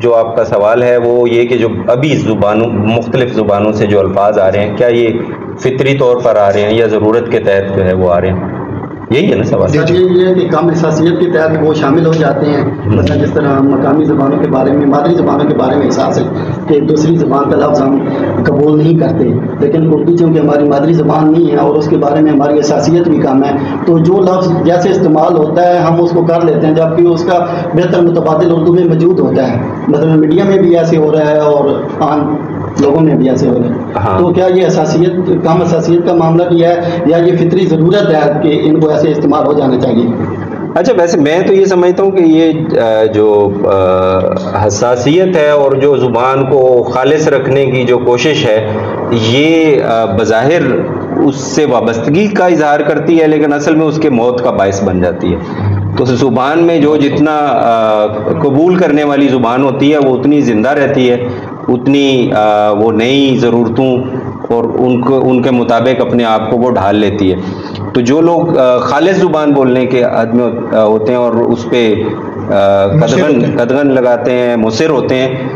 جو آپ کا سوال ہے وہ یہ کہ جو ابھی مختلف زبانوں سے جو الفاظ آ رہے ہیں، کیا یہ فطری طور پر آ رہے ہیں یا ضرورت کے تحت جو ہے وہ آ رہے ہیں؟ یہی ہے نا سوال؟ سر یہ ہے کہ کم حساسیت کے تحت وہ شامل ہو جاتے ہیں. مثلا جس طرح مقامی زبانوں کے بارے میں، مادری زبانوں کے بارے میں احساس ہے کہ دوسری زبان کا لفظ ہم قبول نہیں کرتے، لیکن اردو چونکہ ہماری مادری زبان نہیں ہے اور اس کے بارے میں ہماری حساسیت بھی کم ہے، تو جو لفظ جیسے استعمال ہوتا ہے ہم اس کو کر لیتے ہیں، جبکہ اس کا بہتر متبادل اردو میں موجود ہوتا ہے. مثلا میڈیا میں بھی ایسے ہو رہا ہے اور عام لوگوں میں بھی ایسے ہو رہے ہیں. تو کیا یہ کم حساسیت کا معاملہ بھی ہے یا یہ فطری ضرورت ہے کہ ان کو ایسے استعمال ہو جانا چاہیے؟ اچھا، ویسے میں تو یہ سمجھتا ہوں کہ یہ جو حساسیت ہے اور جو زبان کو خالص رکھنے کی جو کوشش ہے، یہ بظاہر اس سے وابستگی کا اظہار کرتی ہے، لیکن اصل میں اس کے موت کا باعث بن جاتی ہے. تو زبان میں جو جتنا قبول کرنے والی زبان ہوتی ہے وہ اتنی زندہ رہتی ہے، اتنی وہ نئی ضرورتوں اور ان کے مطابق اپنے آپ کو وہ ڈھال لیتی ہے. تو جو لوگ خالص زبان بولنے کے حد میں ہوتے ہیں اور اس پہ قدغن لگاتے ہیں، مصر ہوتے ہیں،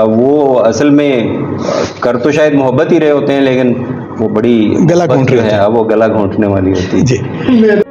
وہ اصل میں کر تو شاید محبت ہی رہے ہوتے ہیں، لیکن وہ بڑی گلا گھونٹ جو ہے وہ گلا گھونٹنے والی ہوتی ہے. جی.